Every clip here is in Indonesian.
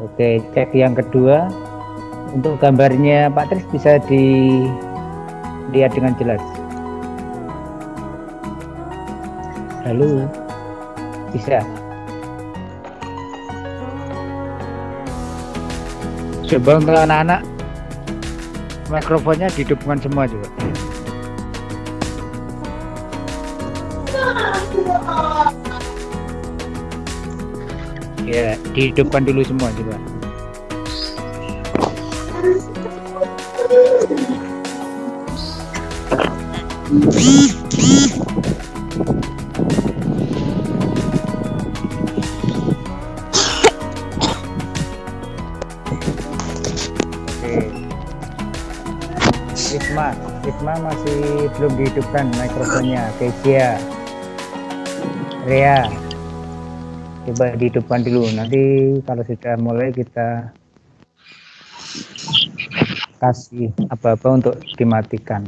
Oke, cek yang kedua. Untuk gambarnya Pak Tris bisa dilihat dengan jelas. Halo, bisa. Coba untuk anak-anak, mikrofonnya dihidupkan semua juga. Ya, dihidupkan dulu semua coba. Risma masih belum dihidupkan mikrofonnya. Kesia, Rea, coba dihidupkan dulu. Nanti kalau sudah mulai kita kasih apa-apa untuk dimatikan.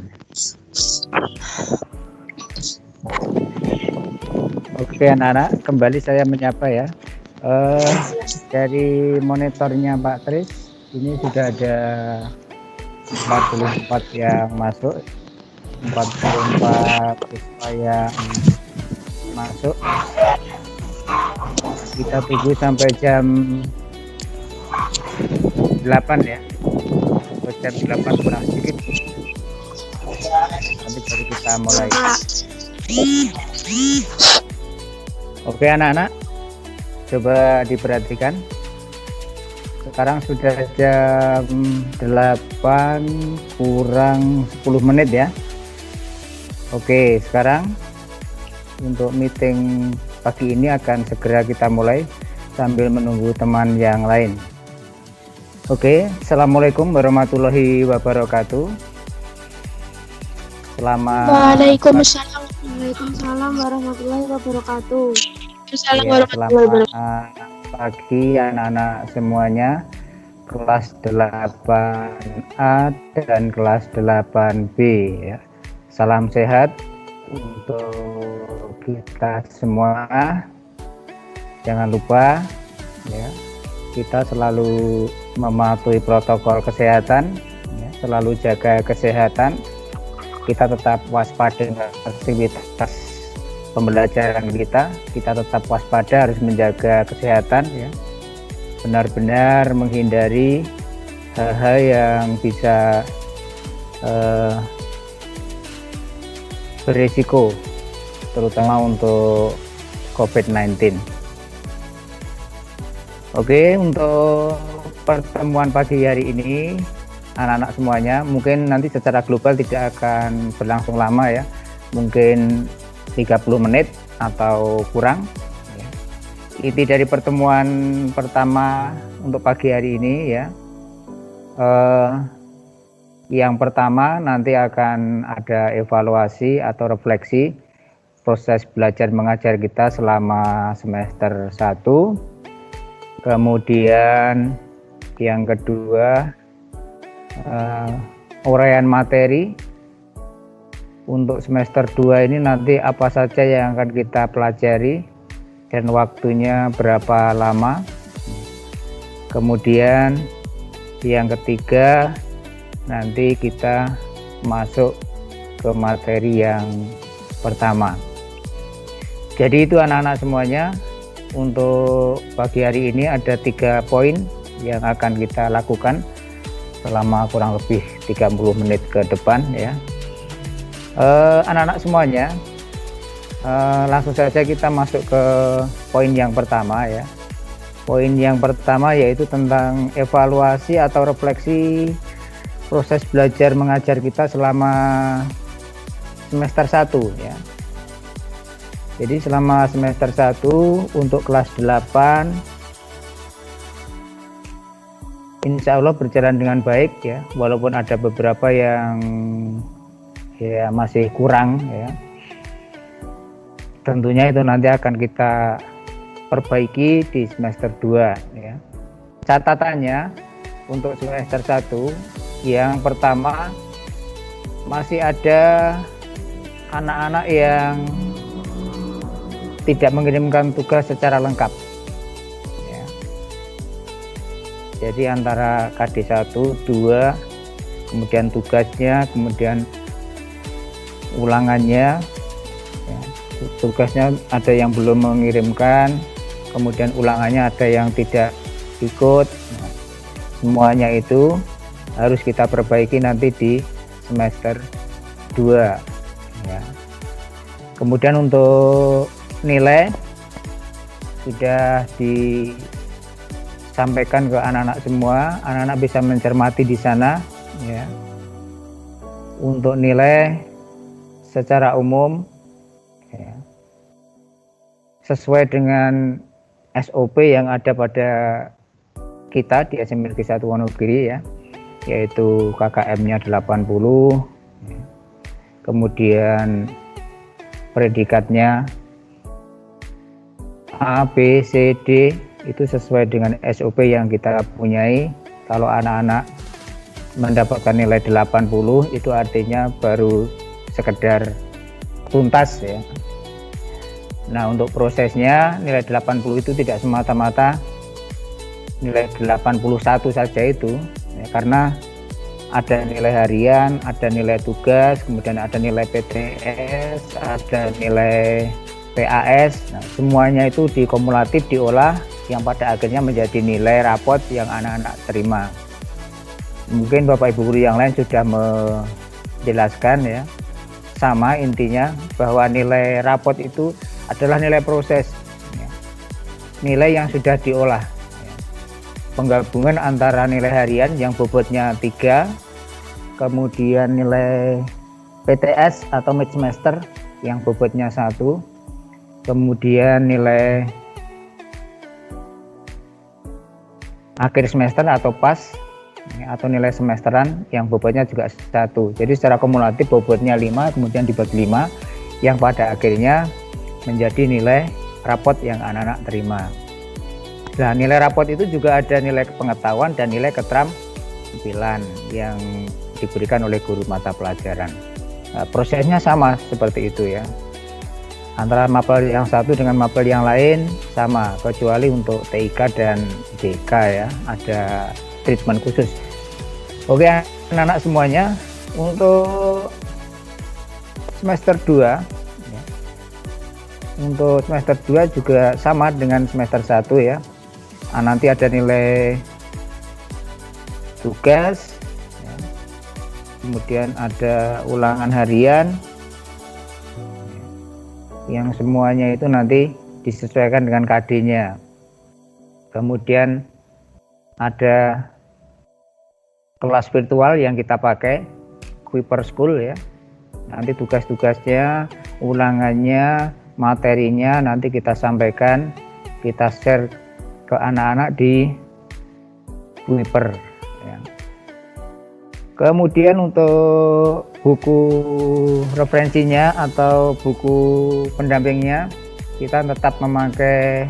Oke anak-anak, kembali saya menyapa ya. Dari monitornya Pak Tris, ini sudah ada 44 yang masuk, 44 siswa yang masuk. Kita tunggu sampai jam 8 ya, atau jam 8 kurang sedikit, nanti baru kita mulai. Oke anak-anak, coba diperhatikan. Sekarang sudah jam 8 kurang 10 menit ya. Oke, sekarang untuk meeting pagi ini akan segera kita mulai sambil menunggu teman yang lain. Oke, Assalamualaikum warahmatullahi wabarakatuh. Waalaikumsalam warahmatullahi wabarakatuh. Selamat pagi anak-anak semuanya, kelas 8A dan kelas 8B ya. Salam sehat untuk kita semua. Jangan lupa ya, kita selalu mematuhi protokol kesehatan ya, selalu jaga kesehatan. Kita tetap waspada dengan aktivitas pembelajaran kita tetap waspada, harus menjaga kesehatan ya, benar-benar menghindari hal-hal yang bisa berisiko, terutama untuk COVID-19. Oke, untuk pertemuan pagi hari ini anak-anak semuanya, mungkin nanti secara global tidak akan berlangsung lama ya, mungkin 30 menit atau kurang. Inti dari pertemuan pertama untuk pagi hari ini ya, yang pertama nanti akan ada evaluasi atau refleksi proses belajar mengajar kita selama semester 1. Kemudian yang kedua, uraian materi untuk semester 2 ini, nanti apa saja yang akan kita pelajari dan waktunya berapa lama. Kemudian yang ketiga, nanti kita masuk ke materi yang pertama. Jadi itu anak-anak semuanya, untuk pagi hari ini ada 3 poin yang akan kita lakukan selama kurang lebih 30 menit ke depan ya. Anak-anak semuanya, langsung saja kita masuk ke poin yang pertama ya. Poin yang pertama yaitu tentang evaluasi atau refleksi proses belajar mengajar kita selama semester 1 ya. Jadi selama semester 1 untuk kelas 8 insya Allah berjalan dengan baik ya, walaupun ada beberapa yang ya masih kurang ya. Tentunya itu nanti akan kita perbaiki di semester 2 ya. Catatannya untuk semester 1, yang pertama, masih ada anak-anak yang tidak mengirimkan tugas secara lengkap ya. Jadi antara KD 1, 2, kemudian tugasnya, kemudian ulangannya, ya. Tugasnya ada yang belum mengirimkan, kemudian ulangannya ada yang tidak ikut. Nah, semuanya itu harus kita perbaiki nanti di semester 2 ya. Kemudian untuk nilai sudah disampaikan ke anak-anak semua, anak-anak bisa mencermati di sana ya. Untuk nilai secara umum ya, sesuai dengan SOP yang ada pada kita di SMP Negeri 1 Wonogiri ya, yaitu KKM-nya 80, kemudian predikatnya A, B, C, D itu sesuai dengan SOP yang kita punyai. Kalau anak-anak mendapatkan nilai 80 itu artinya baru sekedar tuntas ya. Nah, untuk prosesnya nilai 80 itu tidak semata-mata nilai 81 saja itu ya, karena ada nilai harian, ada nilai tugas, kemudian ada nilai PTS, ada nilai PAS. Nah, semuanya itu dikumulatif, diolah yang pada akhirnya menjadi nilai rapot yang anak-anak terima. Mungkin Bapak Ibu guru yang lain sudah menjelaskan ya, sama intinya bahwa nilai rapot itu adalah nilai proses ya, nilai yang sudah diolah ya. Penggabungan antara nilai harian yang bobotnya 3, kemudian nilai PTS atau mid semester yang bobotnya 1, kemudian nilai akhir semester atau pas atau nilai semesteran yang bobotnya juga 1. Jadi secara kumulatif bobotnya 5, kemudian dibagi 5 yang pada akhirnya menjadi nilai rapot yang anak-anak terima. Nah, nilai rapot itu juga ada nilai pengetahuan dan nilai keterampilan yang diberikan oleh guru mata pelajaran. Nah, prosesnya sama seperti itu ya. Antara mapel yang satu dengan mapel yang lain sama, kecuali untuk TIK dan DK ya, ada treatment khusus. Oke anak-anak semuanya, untuk semester 2 ya, untuk semester 2 juga sama dengan semester 1 ya. Nah, nanti ada nilai tugas ya, kemudian ada ulangan harian yang semuanya itu nanti disesuaikan dengan KD-nya. Kemudian ada kelas virtual yang kita pakai, Kuiper School ya. Nanti tugas-tugasnya, ulangannya, materinya nanti kita sampaikan, kita share ke anak-anak di Kuiper ya. Kemudian untuk buku referensinya atau buku pendampingnya kita tetap memakai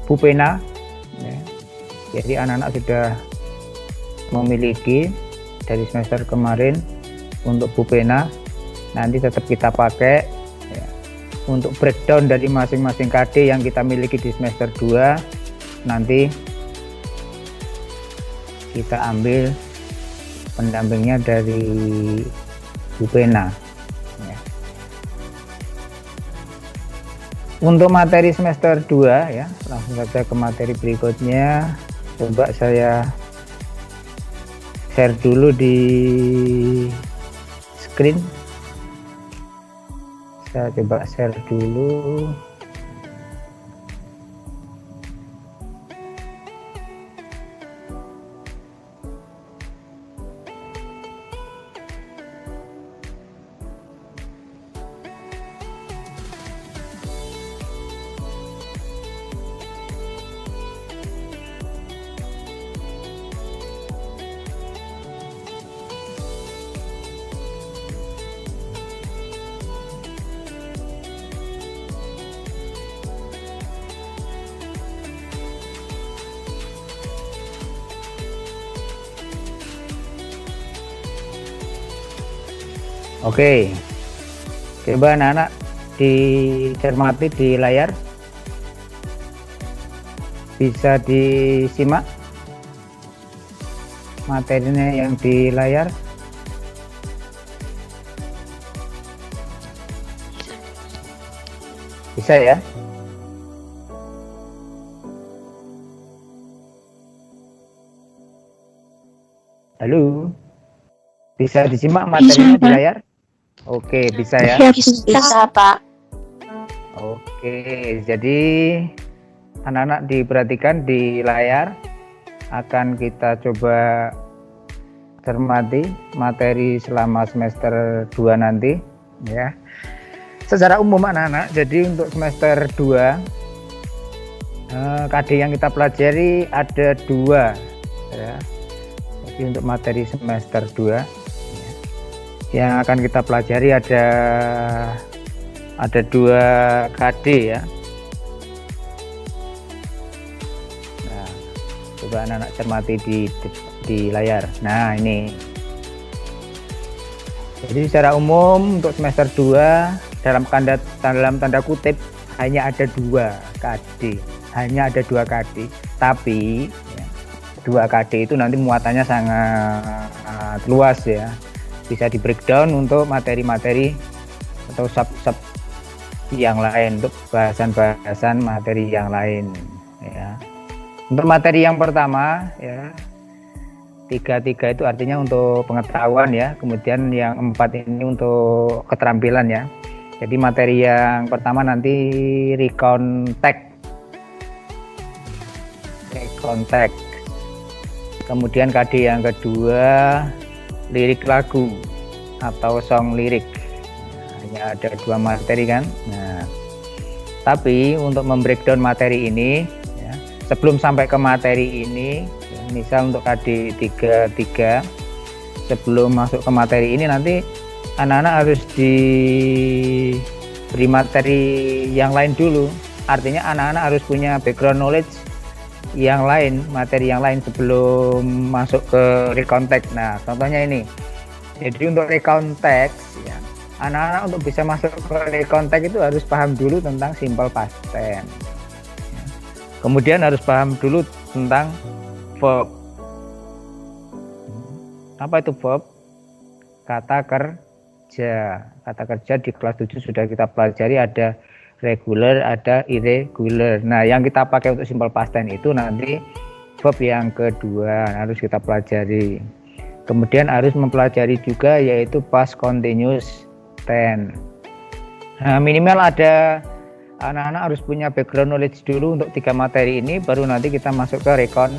Bupena ya. Jadi anak-anak sudah memiliki dari semester kemarin untuk Bupena, nanti tetap kita pakai ya. Untuk breakdown dari masing-masing KD yang kita miliki di semester 2 nanti kita ambil pendampingnya dari Bupena ya. Untuk materi semester 2 ya, langsung saja ke materi berikutnya. Coba saya share dulu di screen. Saya coba share dulu. Oke, coba anak-anak dicermati di layar, bisa disimak materinya yang di layar? Bisa ya? Halo? Bisa disimak materinya di layar? Oke, bisa ya? Bisa, Pak. Oke, jadi anak-anak diperhatikan di layar, akan kita coba cermati materi selama semester 2 nanti ya. Secara umum anak-anak, jadi untuk semester 2 KD yang kita pelajari ada 2 ya. Jadi untuk materi semester 2 yang akan kita pelajari ada 2 KD ya. Nah, coba anak-anak cermati di layar. Nah, ini. Jadi secara umum untuk semester 2 dalam tanda kutip hanya ada 2 KD. Hanya ada 2 KD. Tapi ya, 2 KD itu nanti muatannya sangat luas ya. Bisa di breakdown untuk materi-materi atau sub-sub yang lain, untuk bahasan-bahasan materi yang lain ya. Untuk materi yang pertama ya, 3 itu artinya untuk pengetahuan ya, kemudian yang 4 ini untuk keterampilan ya. Jadi materi yang pertama nanti recount text, kemudian KD yang kedua lirik lagu atau song lirik. Hanya ada 2 materi kan. Nah, tapi untuk membreakdown materi ini ya, sebelum sampai ke materi ini ya, misal untuk KD 3 sebelum masuk ke materi ini nanti anak-anak harus diberi materi yang lain dulu. Artinya anak-anak harus punya background knowledge yang lain, materi yang lain sebelum masuk ke recount text. Nah, contohnya ini. Jadi untuk recount text ya, anak-anak untuk bisa masuk ke recount text itu harus paham dulu tentang simple past tense. Ya. Kemudian harus paham dulu tentang verb. Apa itu verb? Kata kerja. Kata kerja di kelas 7 sudah kita pelajari, ada regular, ada irregular. Nah, yang kita pakai untuk simple past tense itu nanti verb yang kedua harus kita pelajari. Kemudian harus mempelajari juga yaitu past continuous tense. Nah, minimal ada anak-anak harus punya background knowledge dulu untuk 3 materi ini, baru nanti kita masuk ke recount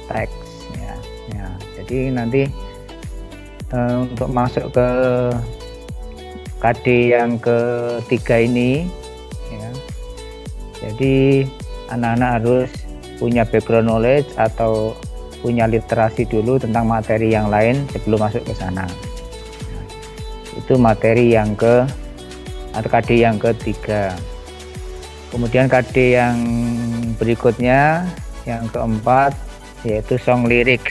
text ya. Ya, jadi nanti untuk masuk ke KD yang ketiga ini ya, jadi anak-anak harus punya background knowledge atau punya literasi dulu tentang materi yang lain sebelum masuk ke sana. Itu materi yang atau KD yang ketiga. Kemudian KD yang berikutnya yang keempat yaitu song lirik.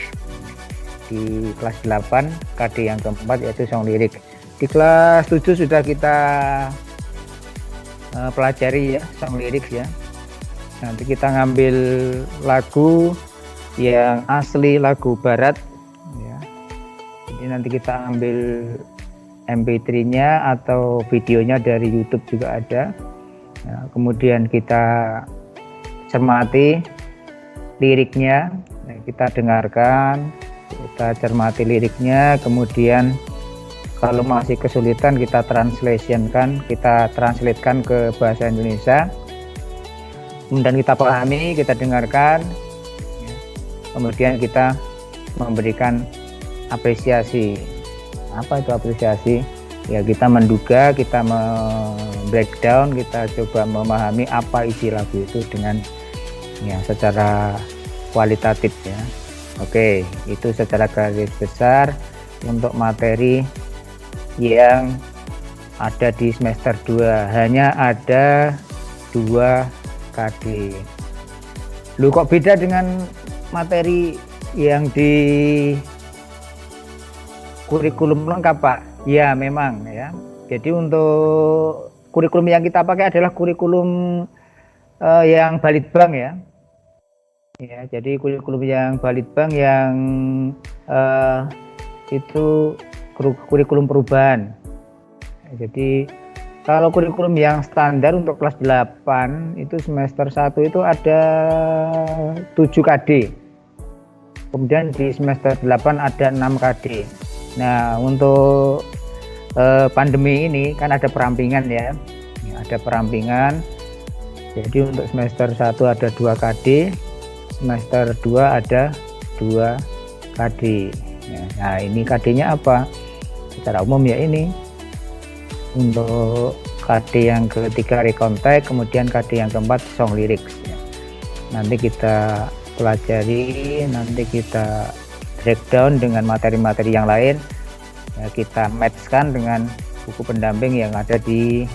Di kelas 8 KD yang keempat yaitu song lirik. Di kelas 7 sudah kita pelajari ya song lirik ya. Nanti kita ngambil lagu yang asli, lagu barat ya. Jadi nanti kita ambil MP3-nya atau videonya dari YouTube juga ada. Nah, kemudian kita cermati liriknya, nah, kita dengarkan, kita cermati liriknya, kemudian kalau masih kesulitan kita translatekan ke bahasa Indonesia, kemudian kita pahami, kita dengarkan, kemudian kita memberikan apresiasi. Apa itu apresiasi? Ya, kita menduga, kita breakdown, kita coba memahami apa isi lagu itu dengan ya secara kualitatif ya. Oke, itu secara garis besar untuk materi yang ada di semester 2. Hanya ada 2 KD. Lu kok beda dengan materi yang di kurikulum lengkap, Pak? Ya, memang ya. Jadi untuk kurikulum yang kita pakai adalah kurikulum yang Balitbang ya. Ya, jadi kurikulum yang Balitbang yang itu kurikulum perubahan. Jadi kalau kurikulum yang standar untuk kelas 8 itu semester 1 itu ada 7 KD. Kemudian di semester 8 ada 6 KD. Nah, untuk pandemi ini kan ada perampingan ya. Ada perampingan. Jadi untuk semester 1 ada 2 KD, semester 2 ada 2 KD. Nah, ini KD-nya apa? Secara umum ya ini. Untuk KD yang ketiga rekontek, kemudian KD yang keempat song lyrics. Nanti kita pelajari, nanti kita breakdown dengan materi-materi yang lain. Ya, kita matchkan dengan buku pendamping yang ada di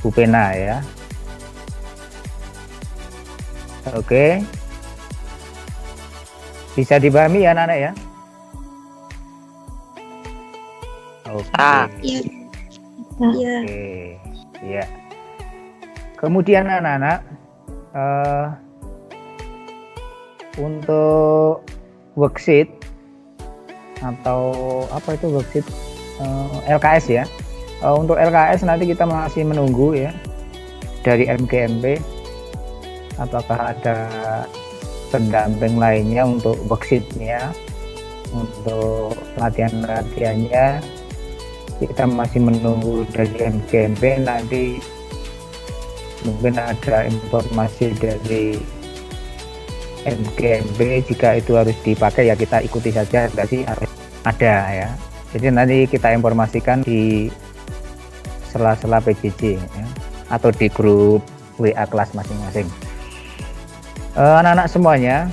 Bupena ya. Oke, bisa dipahami ya anak-anak ya. Oke. Iya. Oke, ya. Kemudian anak-anak, untuk worksheet atau apa itu worksheet LKS ya. Untuk LKS nanti kita masih menunggu ya dari MGMP apakah ada pendamping lainnya untuk worksheetnya. Untuk latihannya kita masih menunggu dari MGMP. Nanti mungkin ada informasi dari MGMP, jika itu harus dipakai ya kita ikuti saja, berarti harus ada ya. Jadi nanti kita informasikan di sela-sela PJJ ya, atau di grup WA kelas masing-masing. Anak-anak semuanya,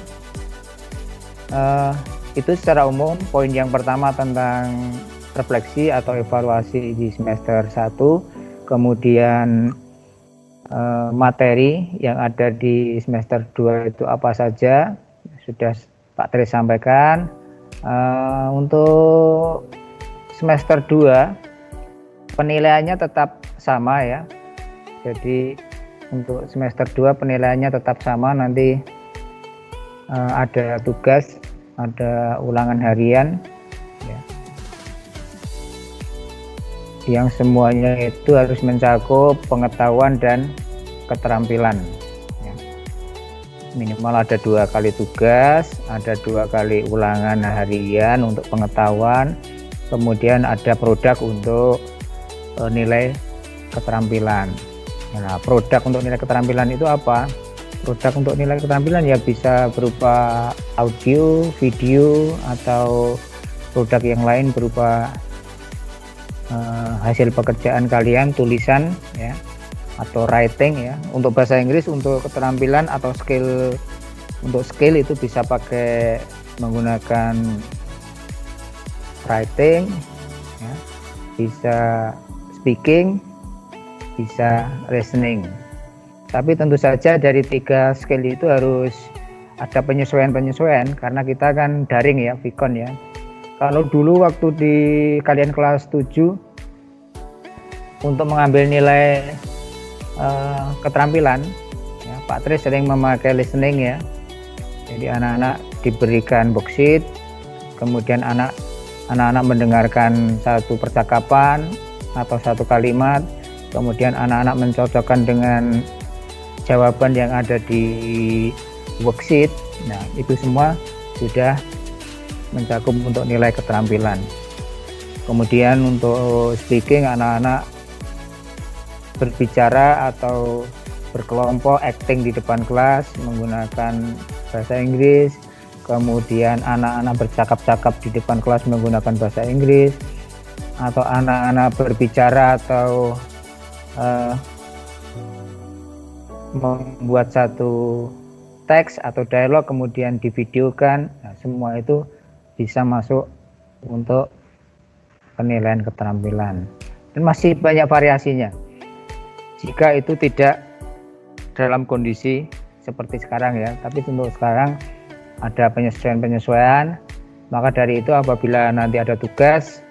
itu secara umum poin yang pertama tentang refleksi atau evaluasi di semester 1, kemudian materi yang ada di semester 2 itu apa saja sudah Pak Tri sampaikan. Untuk semester 2 penilaiannya tetap sama ya. Jadi untuk semester 2 penilaiannya tetap sama, nanti ada tugas, ada ulangan harian ya, yang semuanya itu harus mencakup pengetahuan dan keterampilan ya. Minimal ada 2 kali tugas, ada 2 kali ulangan harian untuk pengetahuan, kemudian ada produk untuk nilai keterampilan. Nah, produk untuk nilai keterampilan itu apa? Produk untuk nilai keterampilan ya bisa berupa audio, video, atau produk yang lain berupa hasil pekerjaan kalian, tulisan ya, atau writing ya. Untuk bahasa Inggris, untuk keterampilan atau skill, untuk skill itu bisa pakai menggunakan writing ya, bisa speaking, bisa listening. Tapi tentu saja dari 3 skill itu harus ada penyesuaian karena kita kan daring ya, Vicon ya. Kalau dulu waktu di kalian kelas 7 untuk mengambil nilai keterampilan ya, Pak Tri sering memakai listening ya. Jadi anak-anak diberikan worksheet, kemudian anak-anak mendengarkan satu percakapan atau satu kalimat, kemudian anak-anak mencocokkan dengan jawaban yang ada di worksheet. Nah, itu semua sudah mencakup untuk nilai keterampilan. Kemudian untuk speaking, anak-anak berbicara atau berkelompok, acting di depan kelas menggunakan bahasa Inggris. Kemudian anak-anak bercakap-cakap di depan kelas menggunakan bahasa Inggris, atau anak-anak berbicara atau membuat satu teks atau dialog kemudian divideokan. Nah, semua itu bisa masuk untuk penilaian keterampilan, dan masih banyak variasinya. Jika itu tidak dalam kondisi seperti sekarang ya, tapi untuk sekarang ada penyesuaian, maka dari itu apabila nanti ada tugas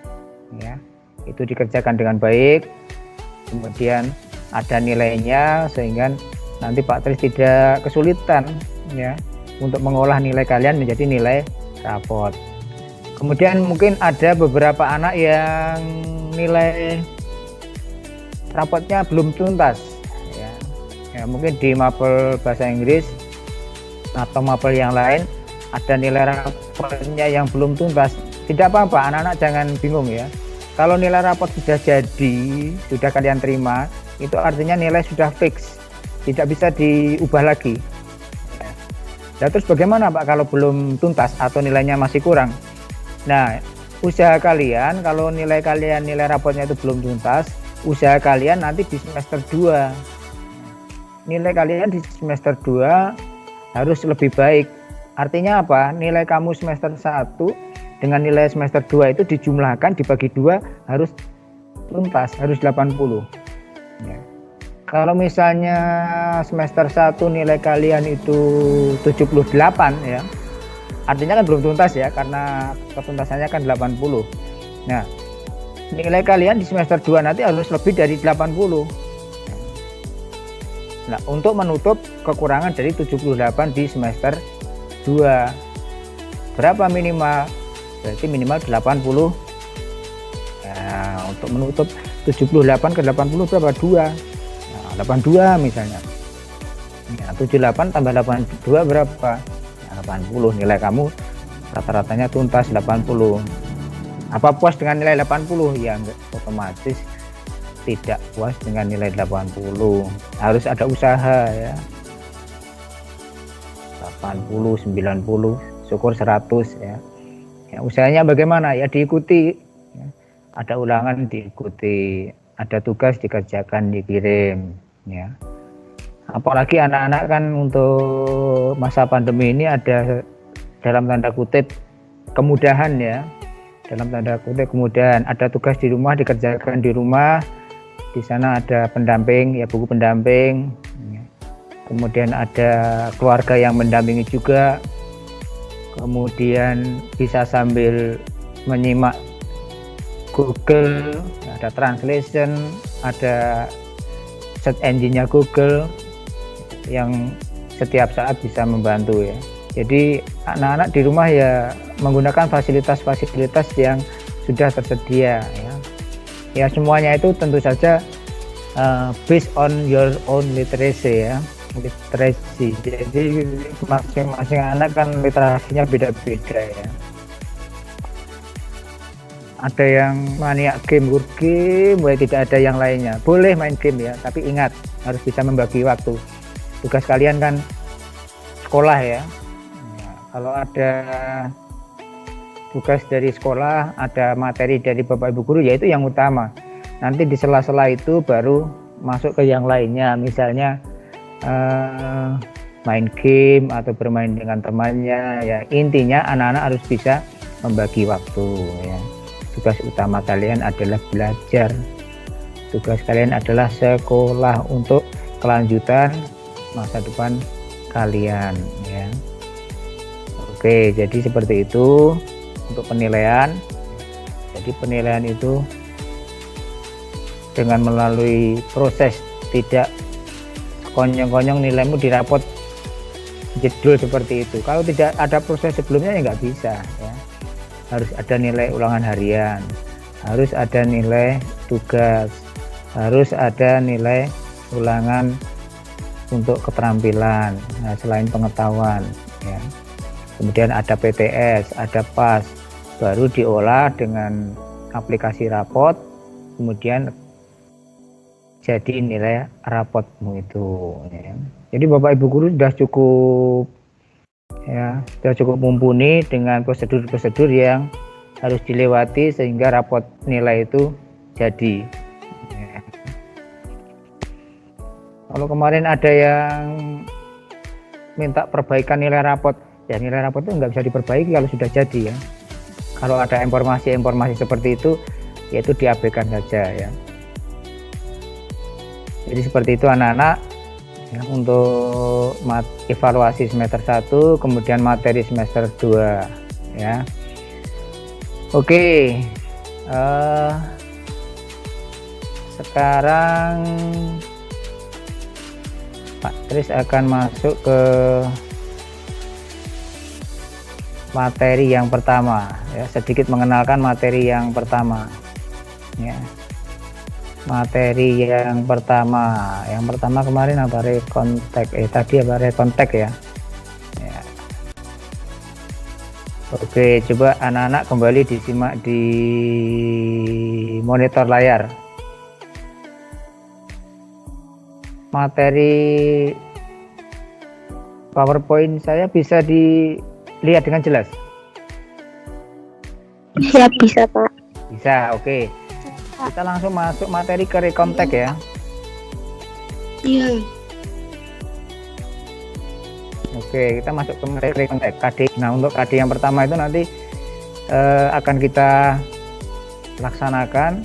ya, itu dikerjakan dengan baik, kemudian ada nilainya sehingga nanti Pak Tris tidak kesulitan ya untuk mengolah nilai kalian menjadi nilai rapot. Kemudian mungkin ada beberapa anak yang nilai rapotnya belum tuntas ya. Ya, mungkin di mapel bahasa Inggris atau mapel yang lain ada nilai rapotnya yang belum tuntas. Tidak apa-apa, anak-anak jangan bingung ya. Kalau nilai rapot sudah jadi, sudah kalian terima, itu artinya nilai sudah fix, tidak bisa diubah lagi. Nah, terus bagaimana Pak kalau belum tuntas atau nilainya masih kurang? Nah, usaha kalian kalau nilai kalian, nilai rapotnya itu belum tuntas, usaha kalian nanti di semester 2. Nilai kalian di semester 2 harus lebih baik. Artinya apa? Nilai kamu semester 1 dengan nilai semester 2 itu dijumlahkan dibagi 2 harus tuntas, harus 80 ya. Kalau misalnya semester 1 nilai kalian itu 78 ya, artinya kan belum tuntas ya, karena ketuntasannya kan 80. Nah, nilai kalian di semester 2 nanti harus lebih dari 80. Nah, untuk menutup kekurangan dari 78 di semester 2, berapa minimal? Berarti minimal 80. Nah, untuk menutup 78 ke 80 berapa? 2. Nah, 82 misalnya. Nah, 78 tambah 82 berapa? Nah, 80. Nilai kamu rata-ratanya tuntas 80. Apa puas dengan nilai 80? Ya otomatis tidak puas dengan nilai 80. Harus ada usaha ya. 80, 90, syukur 100 ya. Ya, usahanya bagaimana? Ya diikuti ya. Ada ulangan diikuti, ada tugas dikerjakan, dikirim ya. Apalagi anak-anak kan untuk masa pandemi ini ada dalam tanda kutip kemudahan ya. Dalam tanda kutip kemudahan, ada tugas di rumah dikerjakan di rumah. Di sana ada pendamping ya, buku pendamping ya. Kemudian ada keluarga yang mendampingi juga. Kemudian bisa sambil menyimak Google, ada translation, ada search engine-nya Google yang setiap saat bisa membantu ya. Jadi anak-anak di rumah ya menggunakan fasilitas-fasilitas yang sudah tersedia ya. Ya semuanya itu tentu saja based on your own literacy ya. Literasi, jadi masing-masing anak kan literasinya beda-beda ya. Ada yang maniak game, tidak ada yang lainnya. Boleh main game ya, tapi ingat harus bisa membagi waktu. Tugas kalian kan sekolah ya. Nah, kalau ada tugas dari sekolah, ada materi dari Bapak Ibu guru, yaitu yang utama. Nanti di sela-sela itu baru masuk ke yang lainnya, misalnya main game atau bermain dengan temannya ya. Intinya anak-anak harus bisa membagi waktu ya. Tugas utama kalian adalah belajar, tugas kalian adalah sekolah untuk kelanjutan masa depan kalian ya. Oke, jadi seperti itu untuk penilaian. Jadi penilaian itu dengan melalui proses, tidak konyong-konyong nilaimu di rapot jedul seperti itu. Kalau tidak ada proses sebelumnya ya nggak bisa ya. Harus ada nilai ulangan harian, harus ada nilai tugas, harus ada nilai ulangan untuk keterampilan, nah, selain pengetahuan ya. Kemudian ada PTS, ada PAS, baru diolah dengan aplikasi rapot, kemudian jadi nilai rapotmu itu ya. Jadi Bapak Ibu guru sudah cukup mumpuni dengan prosedur-prosedur yang harus dilewati sehingga rapot nilai itu jadi ya. Kalau kemarin ada yang minta perbaikan nilai rapot, ya nilai rapot itu nggak bisa diperbaiki kalau sudah jadi ya. Kalau ada informasi-informasi seperti itu, yaitu diabaikan saja ya. Jadi seperti itu anak-anak ya, untuk evaluasi semester 1, kemudian materi semester 2 ya. Oke, sekarang Pak Tris akan masuk ke materi yang pertama ya, sedikit mengenalkan materi yang pertama ya. Materi yang pertama kemarin apa, rekontek tadi apa, rekontek ya. Oke, coba anak-anak kembali disimak di monitor layar. Materi PowerPoint saya bisa dilihat dengan jelas? Ya, bisa, Pak. Bisa, oke. Kita langsung masuk materi ke rekontek ya. Iya. Oke, kita masuk ke materi rekontek KD. Nah, untuk KD yang pertama itu nanti akan kita laksanakan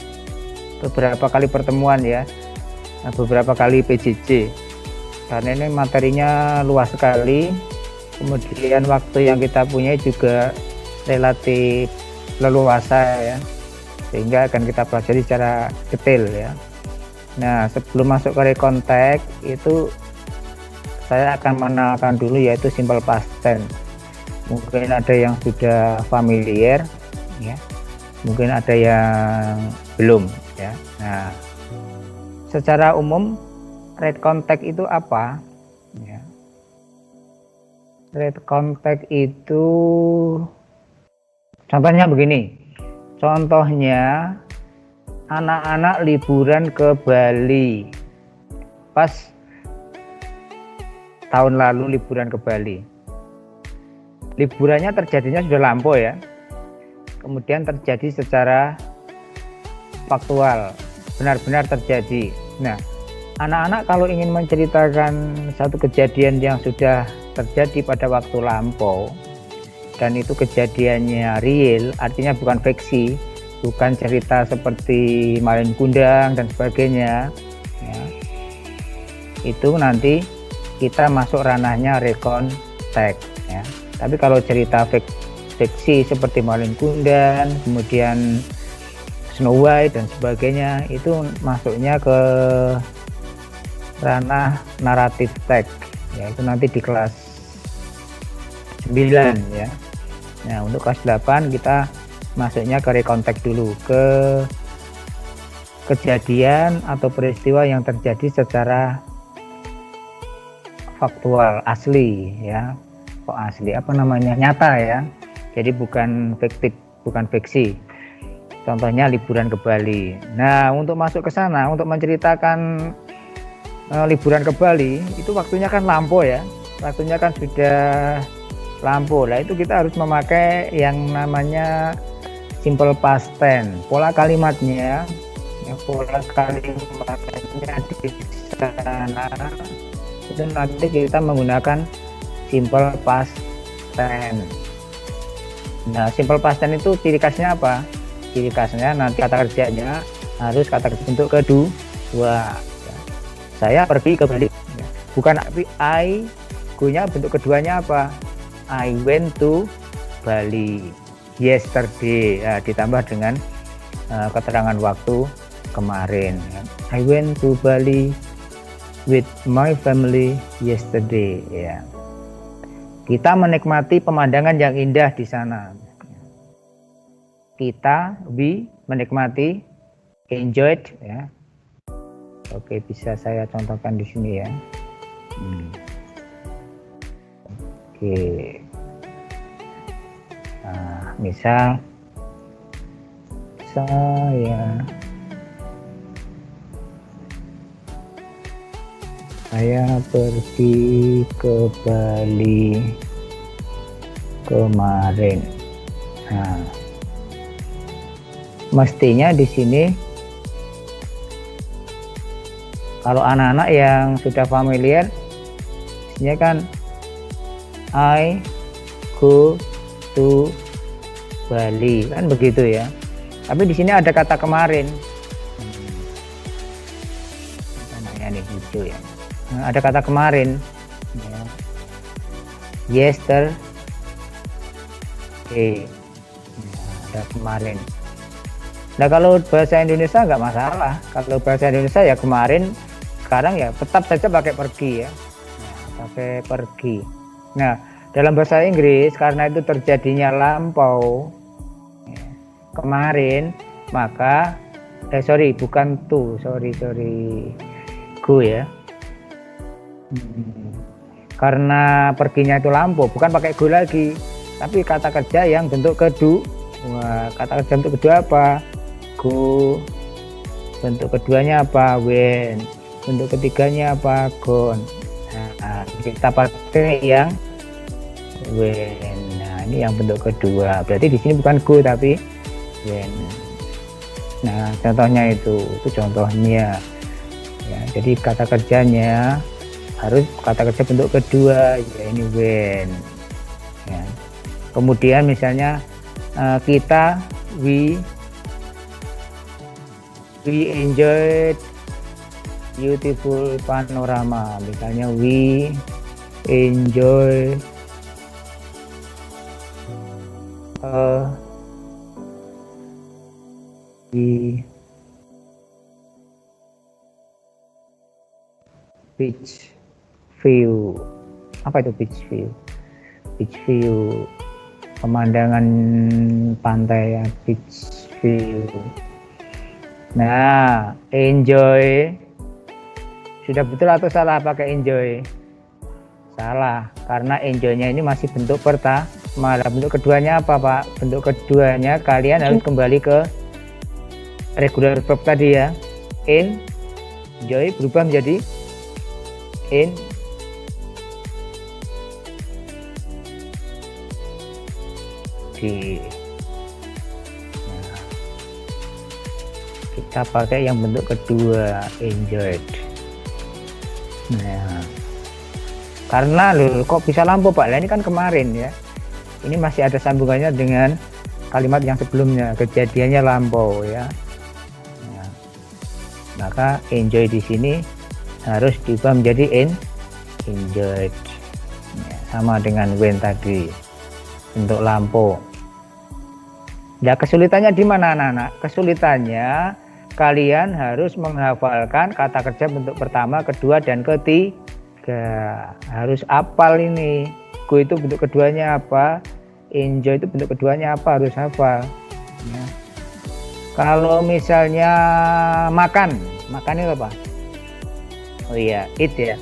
beberapa kali pertemuan ya, beberapa kali PJJ. Karena ini materinya luas sekali, kemudian waktu yang kita punya juga relatif leluasa ya, sehingga akan kita pelajari secara detail ya. Nah, sebelum masuk ke rekontek itu saya akan mengenalkan dulu yaitu simple past tense. Mungkin ada yang sudah familiar ya, mungkin ada yang belum ya. Nah, secara umum rekontek itu apa ya? Rekontek itu contohnya begini. Contohnya anak-anak liburan ke Bali. Pas tahun lalu liburan ke Bali. Liburannya terjadinya sudah lampau ya. Kemudian terjadi secara faktual, benar-benar terjadi. Nah, anak-anak kalau ingin menceritakan satu kejadian yang sudah terjadi pada waktu lampau dan itu kejadiannya real, artinya bukan fiksi, bukan cerita seperti malin kundang dan sebagainya ya, itu nanti kita masuk ranahnya rekontek ya. Tapi kalau cerita fiksi seperti malin kundang, kemudian Snow White dan sebagainya, itu masuknya ke ranah naratif teks ya, itu nanti di kelas 9 ya. Nah, untuk kelas 8 kita masuknya ke rekontek dulu, ke kejadian atau peristiwa yang terjadi secara faktual, asli ya. Kok asli, apa namanya, nyata ya, jadi bukan fiktif, bukan fiksi. Contohnya liburan ke Bali. Nah, untuk masuk ke sana, untuk menceritakan liburan ke Bali, itu waktunya kan lampau ya, waktunya kan sudah lampau. Lah itu kita harus memakai yang namanya simple past tense. Pola kalimatnya di sana itu nanti kita menggunakan simple past tense. Nah, simple past tense itu ciri khasnya apa? Ciri khasnya nanti kata kerjanya harus kata kerja bentuk kedua. Saya pergi ke Bali. Bukan I, go-nya bentuk keduanya apa? I went to Bali yesterday. Ya, ditambah dengan keterangan waktu kemarin. I went to Bali with my family yesterday. Ya. Kita menikmati pemandangan yang indah di sana. We menikmati, enjoyed ya. Oke, bisa saya contohkan di sini ya. Oke. Nah, misal saya pergi ke Bali kemarin. Nah, mestinya di sini kalau anak-anak yang sudah familiar, isinya kan I go to Bali, kan begitu ya. Tapi di sini ada kata kemarin. Anaknya nih hijau ya. Nah, ada kata kemarin. Ya. Yesterday. Nah, ada kemarin. Nah, kalau bahasa Indonesia nggak masalah. Kalau bahasa Indonesia ya kemarin sekarang ya tetap saja pakai pergi ya. Nah, pakai pergi. Nah, dalam bahasa Inggris karena itu terjadinya lampau ya, kemarin, maka bukan to, sorry go ya. Karena perginya itu lampau, bukan pakai go lagi, tapi kata kerja yang bentuk kedua. Kata kerja bentuk kedua apa? Go. Bentuk keduanya apa? When. Bentuk ketiganya apa? Gone. Nah, kita pakai yang when. Nah, ini yang bentuk kedua. Berarti di sini bukan go tapi when. Nah, contohnya itu contohnya. Ya, jadi kata kerjanya harus kata kerja bentuk kedua, ya ini when. Ya. Kemudian misalnya kita we enjoyed beautiful panorama. Misalnya we enjoy beach view. Apa itu beach view? Beach view, pemandangan pantai ya, beach view. Nah, enjoy sudah betul atau salah pakai enjoy? Salah, karena enjoy-nya ini masih bentuk pertama. Bentuk keduanya apa, Pak? Bentuk keduanya kalian harus kembali ke regular verb tadi ya. Enjoy berubah menjadi nah, kita pakai yang bentuk kedua, enjoyed. Nah, karena kok bisa lampau Pak? Nah, ini kan kemarin ya. Ini masih ada sambungannya dengan kalimat yang sebelumnya, kejadiannya lampau ya. Nah, maka enjoy di sini harus diubah menjadi enjoyed. Ya, sama dengan when tadi, bentuk lampau. Nah, kesulitannya di mana anak-anak? Kesulitannya kalian harus menghafalkan kata kerja bentuk pertama, kedua, dan ketiga. Harus hafal ini. Go itu bentuk keduanya apa? Enjoy itu bentuk keduanya apa? Harus hafal. Ya. Kalau misalnya makan itu apa? Oh iya, eat ya.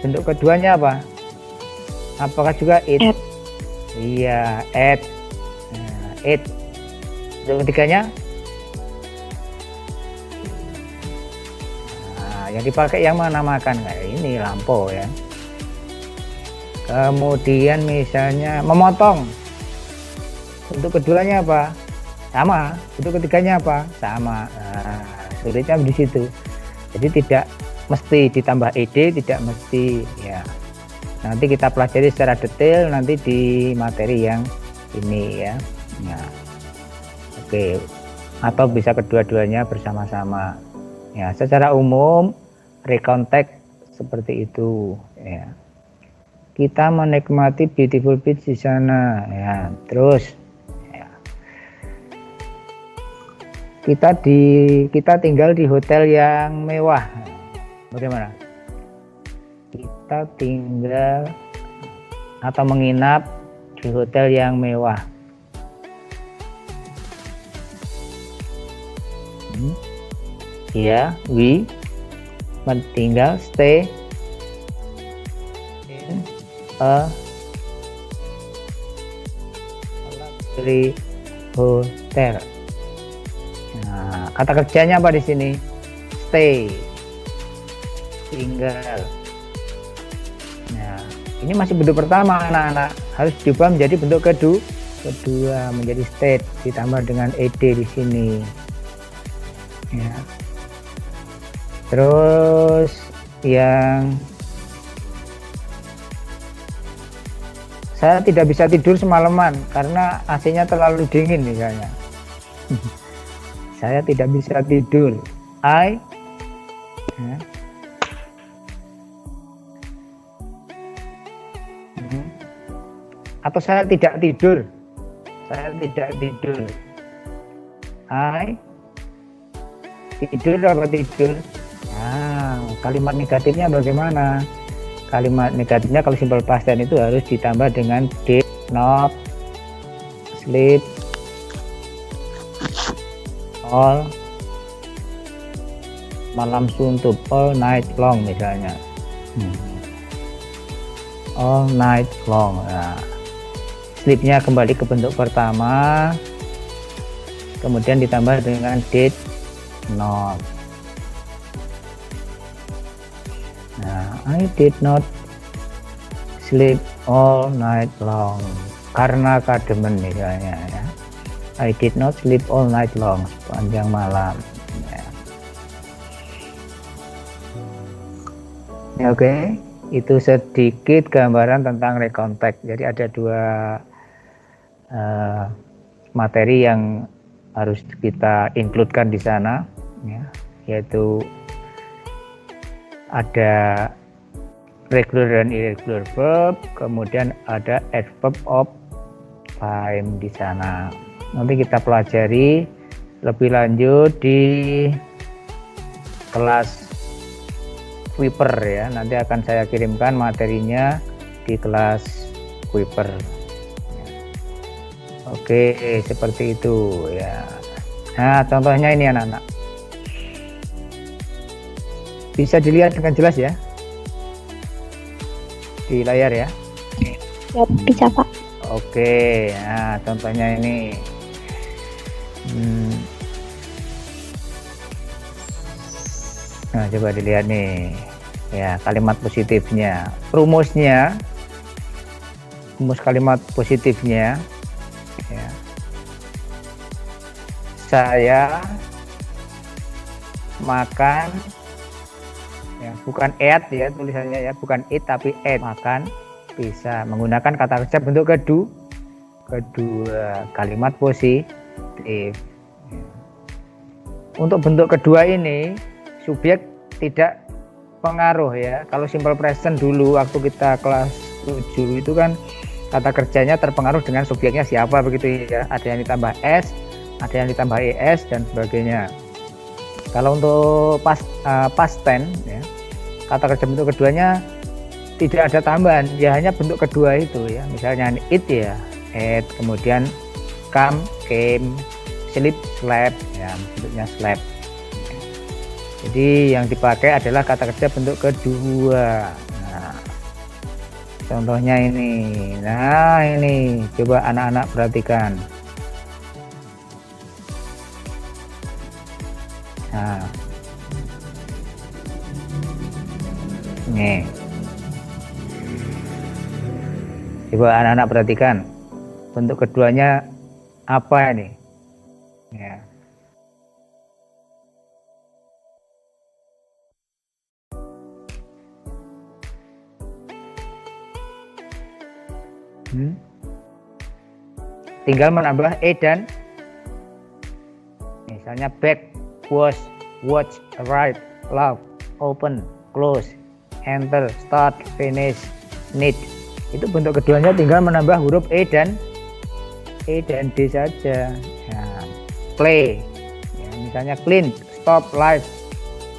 Bentuk keduanya apa? Apakah juga eat? Iya, eat. Eat. Bentuk ketiganya? Nah, yang dipakai yang mana makan? Kayak ini lampau ya. Kemudian misalnya memotong. Bentuk keduanya apa? Sama. Bentuk ketiganya apa? Sama. Nah, sulitnya di situ. Jadi tidak mesti ditambah ed, tidak mesti ya. Nanti kita pelajari secara detail nanti di materi yang ini ya. Nah, oke. Atau bisa kedua-duanya bersama-sama. Ya, secara umum recontact seperti itu ya. Kita menikmati beautiful beach di sana ya. Terus ya. Kita tinggal di hotel yang mewah. Bagaimana? Kita tinggal atau menginap di hotel yang mewah. Ya, we tinggal stay in a luxury hotel. Nah, kata kerjanya apa di sini? Stay, tinggal. Nah, ini masih bentuk pertama anak-anak, harus diubah menjadi bentuk kedua menjadi state ditambah dengan ed di sini. Ya. Terus yang saya tidak bisa tidur semalaman karena AC-nya terlalu dingin misalnya. Saya tidak bisa tidur. Ya. Atau saya tidak tidur. Saya tidak tidur. Tidur apa tidur? Nah, kalimat negatifnya bagaimana? Kalimat negatifnya kalau simple past tense itu harus ditambah dengan did not sleep all malam suntuk, all night long misalnya. All night long. Nah, sleep-nya kembali ke bentuk pertama, kemudian ditambah dengan did not. Nah, I did not sleep all night long karena kademen misalnya ya. I did not sleep all night long sepanjang malam ya. Oke, itu sedikit gambaran tentang recontact. Jadi ada dua materi yang harus kita includekan di sana ya, yaitu ada regular dan irregular verb, kemudian ada adverb of time di sana. Nanti kita pelajari lebih lanjut di kelas Kuiper ya. Nanti akan saya kirimkan materinya di kelas Kuiper. Oke, seperti itu ya. Nah, contohnya ini anak-anak. Bisa dilihat dengan jelas ya di layar ya. Ya, bisa Pak. Oke, nah contohnya ini. Nah, coba dilihat nih ya, kalimat positifnya, rumus kalimat positifnya ya. Saya makan ya, bukan eat ya tulisannya ya, bukan eat tapi eat, makan bisa menggunakan kata kerja bentuk kedua kalimat positif. Untuk bentuk kedua ini subjek tidak pengaruh ya. Kalau simple present dulu waktu kita kelas 7 itu kan kata kerjanya terpengaruh dengan subjeknya siapa begitu ya. Ada yang ditambah s, ada yang ditambah es dan sebagainya. Kalau untuk past tense ya, kata kerja bentuk keduanya tidak ada tambahan, ya hanya bentuk kedua itu ya. Misalnya eat ya, ate, kemudian come, came, sleep, slept ya, bentuknya slept. Jadi yang dipakai adalah kata kerja bentuk kedua. Nah, contohnya ini. Nah, ini coba anak-anak perhatikan. Nah, nih, coba anak-anak perhatikan bentuk keduanya apa ini ya. Tinggal menambah e dan misalnya back, wash, watch, write, love, open, close, enter, start, finish, need. Itu bentuk keduanya tinggal menambah huruf e dan d saja ya. Play ya, misalnya clean, stop, live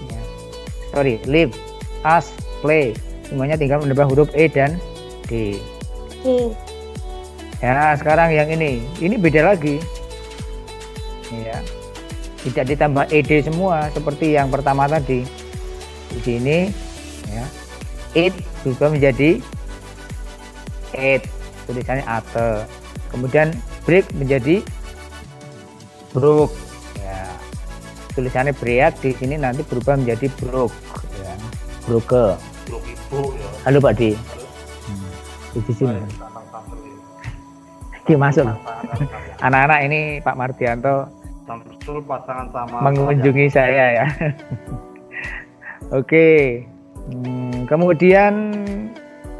ya. Live, ask, play, semuanya tinggal menambah huruf e dan d. Ya, sekarang yang ini beda lagi ya, tidak ditambah ed semua seperti yang pertama tadi. Di sini ya, it berubah menjadi ate, tulisannya ate. Kemudian break menjadi broke ya, tulisannya break, di sini nanti berubah menjadi broke ya, broke. Halo Pak Di. Di sini masuk anak-anak ini Pak Mardianto mengunjungi saya ya. Oke. Kemudian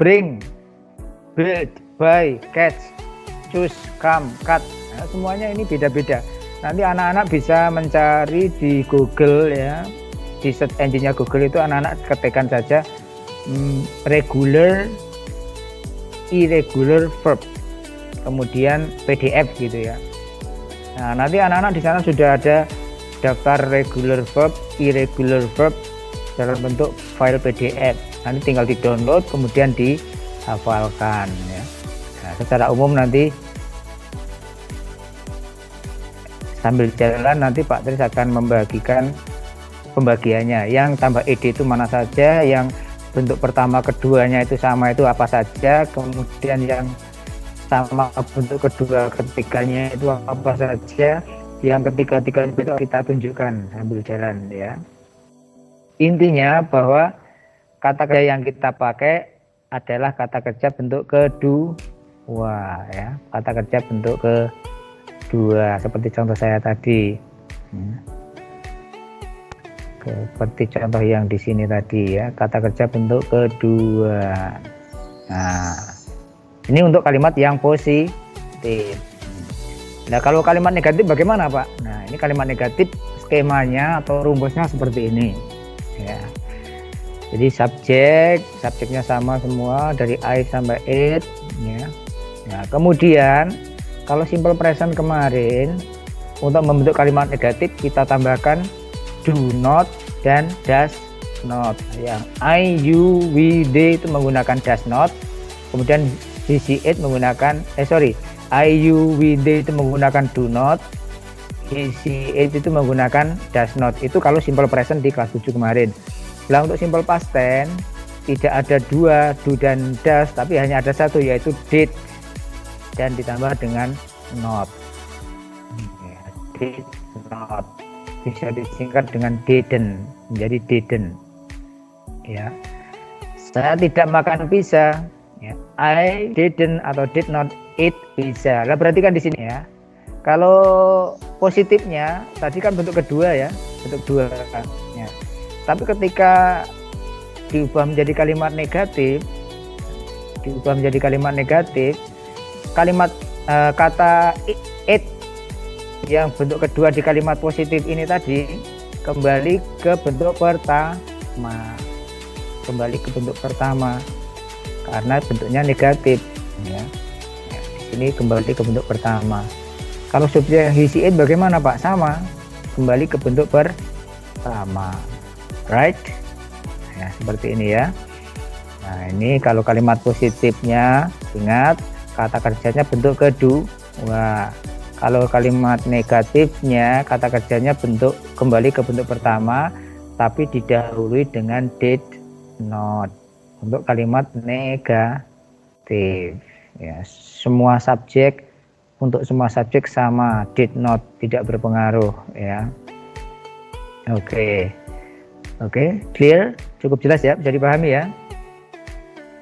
bring, build, buy, catch, choose, come, cut. Nah, semuanya ini beda-beda. Nanti anak-anak bisa mencari di Google ya, di search engine-nya Google itu anak-anak ketikkan saja regular, irregular verb, kemudian PDF gitu ya. Nah, nanti anak-anak di sana sudah ada daftar regular verb, irregular verb, dalam bentuk file PDF. Nanti tinggal di download kemudian dihafalkan ya. Nah, secara umum nanti sambil jalan nanti Pak Tris akan membagikan pembagiannya. Yang tambah ide itu mana saja, yang bentuk pertama keduanya itu sama itu apa saja, kemudian yang sama bentuk kedua ketiganya itu apa saja, yang ketiga-tiganya itu kita tunjukkan sambil jalan ya. Intinya bahwa kata kerja yang kita pakai adalah kata kerja bentuk kedua ya, kata kerja bentuk kedua seperti contoh saya tadi. Seperti contoh yang di sini tadi ya, kata kerja bentuk kedua. Nah, ini untuk kalimat yang positif. Nah, kalau kalimat negatif bagaimana, Pak? Nah, ini kalimat negatif skemanya atau rumusnya seperti ini ya. Jadi subjeknya sama semua dari I sampai it ya. Nah, kemudian kalau simple present kemarin untuk membentuk kalimat negatif kita tambahkan do not dan does not. Yang I, you, we, they itu menggunakan does not. Kemudian he, she, it menggunakan I, you, we, they itu menggunakan do not. He, she, it itu menggunakan does not. Itu kalau simple present di kelas 7 kemarin. Nah, untuk simple past tense tidak ada dua do dan does, tapi hanya ada satu yaitu did dan ditambah dengan not. Did not bisa disingkat dengan didn't, menjadi didn't ya. Saya tidak makan pizza ya. I didn't atau did not eat pizza. Lah perhatikan di sini ya, kalau positifnya tadi kan bentuk kedua ya, bentuk dua ya. Tapi ketika diubah menjadi kalimat negatif, kalimat kata it yang bentuk kedua di kalimat positif ini tadi kembali ke bentuk pertama karena bentuknya negatif ya. Di sini kembali ke bentuk pertama. Kalau subjek he, she, it bagaimana, Pak? Sama, kembali ke bentuk pertama, right ya, seperti ini ya. Nah, ini kalau kalimat positifnya ingat kata kerjanya bentuk kedua. Kalau kalimat negatifnya kata kerjanya kembali ke bentuk pertama tapi didahului dengan did not untuk kalimat negatif ya. Untuk semua subjek sama, did not tidak berpengaruh ya. Oke, clear, cukup jelas ya, bisa dipahami ya.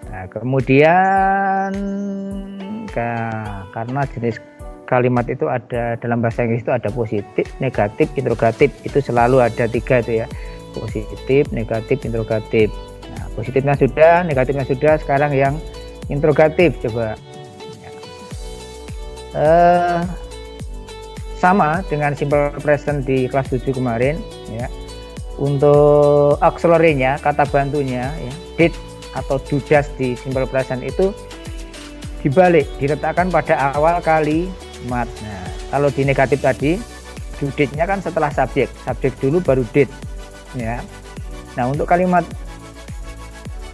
Nah, kemudian karena jenis kalimat itu ada dalam bahasa Inggris itu ada positif, negatif, interrogatif, itu selalu ada 3 itu ya, positif, negatif, interrogatif. Nah, positifnya sudah, negatifnya sudah, sekarang yang interrogatif coba. Sama dengan simple present di kelas 7 kemarin ya. Untuk auxiliary-nya, kata bantunya ya, did atau do does di simple present itu dibalik, diletakkan pada awal kalimat. Nah, kalau di negatif tadi do did-nya kan setelah subjek dulu baru did ya. Nah, untuk kalimat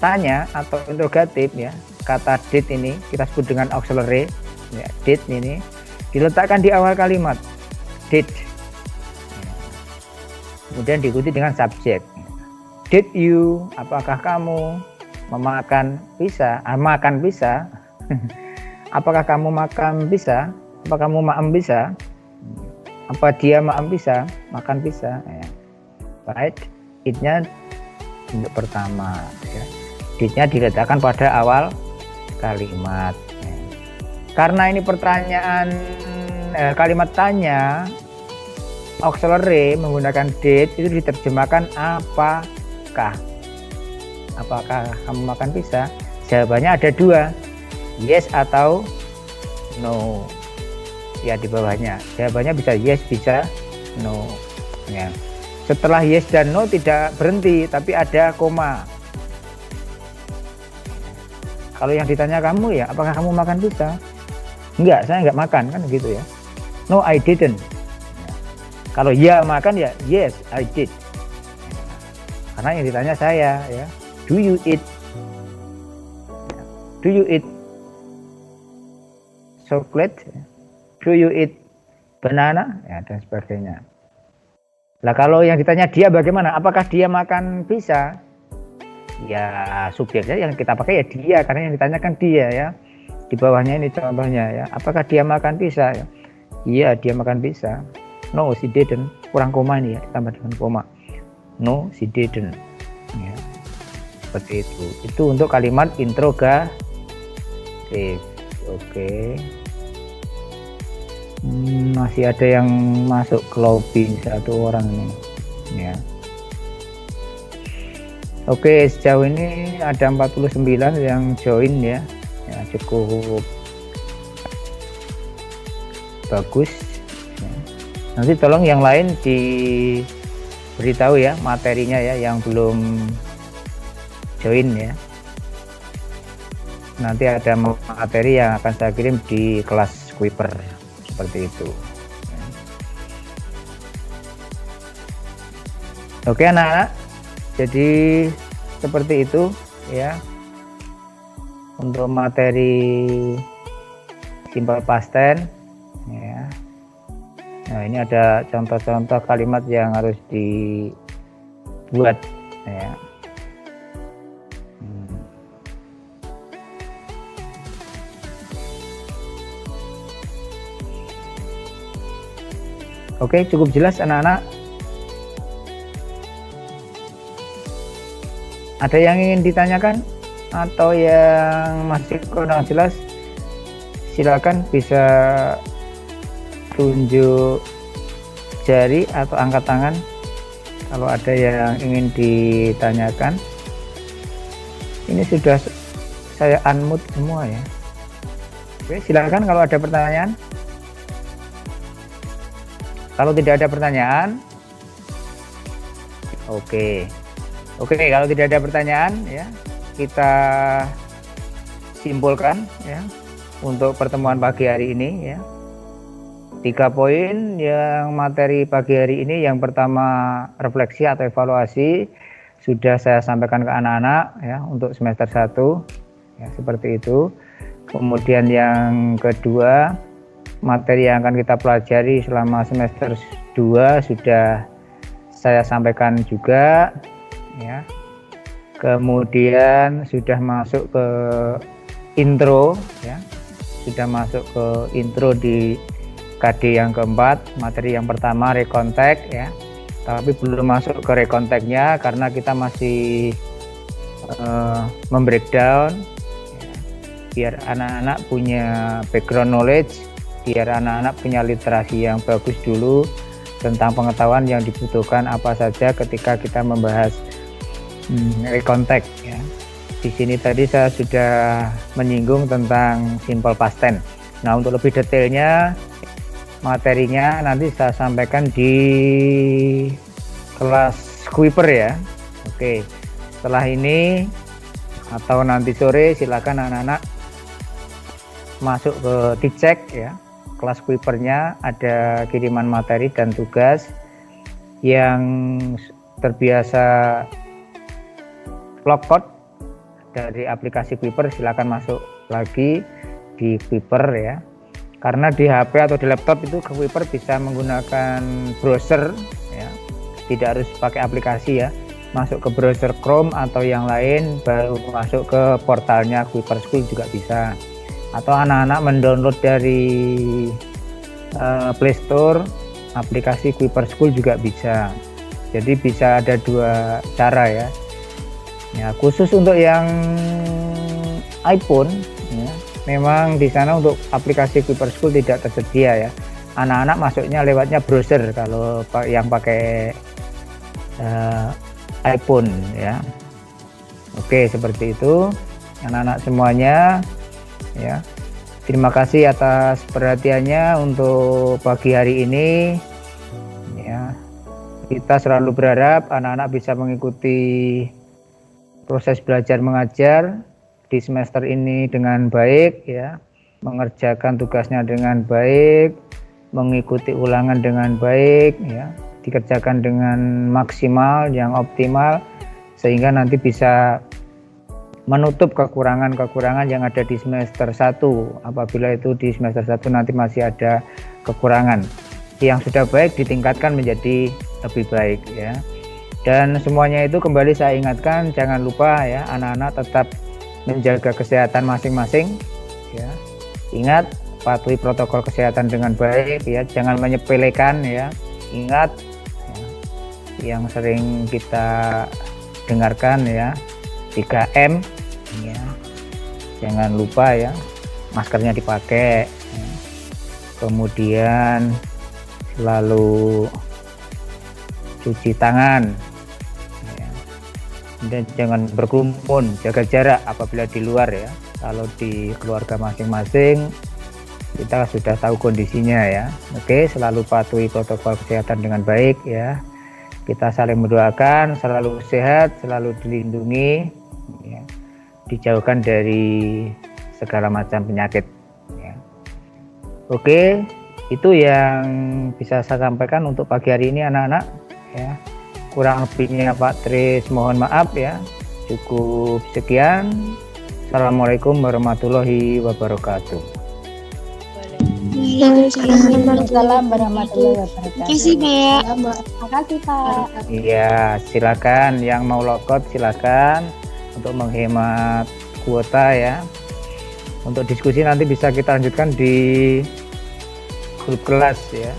tanya atau interrogatif ya, kata did ini kita sebut dengan auxiliary ya, did ini diletakkan di awal kalimat did ya. Kemudian diikuti dengan subjek. Did you, apakah kamu makan pizza? Apakah kamu makan pizza? Apa kamu makan pizza? Apa dia makan pizza? Makan pizza ya. Right, it-nya untuk pertama ya. Did-nya diletakkan pada awal kalimat ya. Karena ini pertanyaan kalimat tanya, auxiliary menggunakan did itu diterjemahkan apakah kamu makan pizza? Jawabannya ada 2, yes atau no ya. Di bawahnya jawabannya bisa yes bisa no ya. Setelah yes dan no tidak berhenti tapi ada koma. Kalau yang ditanya kamu ya, apakah kamu makan pizza? Enggak, saya enggak makan, kan gitu ya. No, I didn't. Kalau ya makan ya yes I did. karena yang ditanya saya ya. Do you eat chocolate? Do you eat banana? Ya, dan sebagainya. Lah kalau yang ditanya dia bagaimana? Apakah dia makan pizza? Ya subjeknya yang kita pakai ya dia, karena yang ditanyakan dia ya. Di bawahnya ini contohnya ya. Apakah dia makan pizza? Ya. Iya, dia makan pizza. No, she didn't. Kurang koma ini ya, ditambah dengan koma. No, she didn't. Ya. Seperti itu. Itu untuk kalimat interrogatif. Oke. Masih ada yang masuk ke lobby, satu orang ini. Ya. Oke, sejauh ini ada 49 yang join ya. Ya, cukup bagus. Ya. Nanti tolong yang lain diberitahu ya materinya ya yang belum join ya. Nanti ada materi yang akan saya kirim di kelas Kuiper seperti itu. Ya. Oke anak-anak, jadi seperti itu ya untuk materi simple past tense ya. Nah ini ada contoh-contoh kalimat yang harus dibuat ya. Oke, cukup jelas anak-anak. Ada yang ingin ditanyakan atau yang masih kurang jelas? Silakan bisa tunjuk jari atau angkat tangan kalau ada yang ingin ditanyakan. Ini sudah saya unmute semua ya. Oke, silakan kalau ada pertanyaan. Kalau tidak ada pertanyaan, oke, kalau tidak ada pertanyaan ya, kita simpulkan ya untuk pertemuan pagi hari ini ya. 3 poin yang materi pagi hari ini. Yang pertama, refleksi atau evaluasi sudah saya sampaikan ke anak-anak ya untuk semester 1 ya, seperti itu. Kemudian yang kedua, materi yang akan kita pelajari selama semester 2 sudah saya sampaikan juga ya. Kemudian sudah masuk ke intro ya. Sudah masuk ke intro di KD yang keempat. Materi yang pertama recontact ya. Tapi belum masuk ke recontact-nya karena kita masih membreakdown ya. Biar anak-anak punya background knowledge, biar anak-anak punya literasi yang bagus dulu tentang pengetahuan yang dibutuhkan apa saja ketika kita membahas recontact ya. Di sini tadi saya sudah menyinggung tentang simple past tense. Nah, untuk lebih detailnya materinya nanti saya sampaikan di kelas Kuiper ya. Oke, setelah ini atau nanti sore silakan anak-anak masuk ke Ticek ya. Kelas Kuipernya ada kiriman materi dan tugas. Yang terbiasa logcode dari aplikasi Kuiper silakan masuk lagi di Kuiper ya. Karena di HP atau di laptop itu ke Kuiper bisa menggunakan browser ya. Tidak harus pakai aplikasi ya. Masuk ke browser Chrome atau yang lain baru masuk ke portalnya Kuiper School juga bisa. Atau anak-anak mendownload dari Play Store aplikasi Kuiper School juga bisa. Jadi bisa ada 2 cara ya. Ya, khusus untuk yang iPhone ya, memang di sana untuk aplikasi Kuiper School tidak tersedia ya. Anak-anak masuknya lewatnya browser kalau yang pakai iPhone ya. Oke, seperti itu anak-anak semuanya ya. Terima kasih atas perhatiannya untuk pagi hari ini ya. Kita selalu berharap anak-anak bisa mengikuti proses belajar mengajar di semester ini dengan baik ya, mengerjakan tugasnya dengan baik, mengikuti ulangan dengan baik ya, dikerjakan dengan maksimal yang optimal sehingga nanti bisa menutup kekurangan-kekurangan yang ada di semester 1. Apabila itu di semester 1 nanti masih ada kekurangan, yang sudah baik ditingkatkan menjadi lebih baik ya. Dan semuanya itu kembali saya ingatkan, jangan lupa ya, anak-anak tetap menjaga kesehatan masing-masing ya. Ingat, patuhi protokol kesehatan dengan baik ya, jangan menyepelekan ya. Ingat ya, yang sering kita dengarkan ya, 3M ya. Jangan lupa ya, maskernya dipakai ya. Kemudian selalu cuci tangan ya. Dan jangan berkerumun, jaga jarak apabila di luar ya. Kalau di keluarga masing-masing kita sudah tahu kondisinya ya. Oke, selalu patuhi protokol kesehatan dengan baik ya. Kita saling mendoakan, selalu sehat, selalu dilindungi ya. Dijauhkan dari segala macam penyakit ya. Oke, itu yang bisa saya sampaikan untuk pagi hari ini anak-anak ya. Kurang lebihnya Pak Tris mohon maaf ya. Cukup sekian. Assalamualaikum warahmatullahi wabarakatuh. Waalaikumsalam warahmatullahi wabarakatuh. Terima kasih, Pak. Terima kasih, Pak. Iya, silakan yang mau logout silakan untuk menghemat kuota ya. Untuk diskusi nanti bisa kita lanjutkan di grup kelas ya.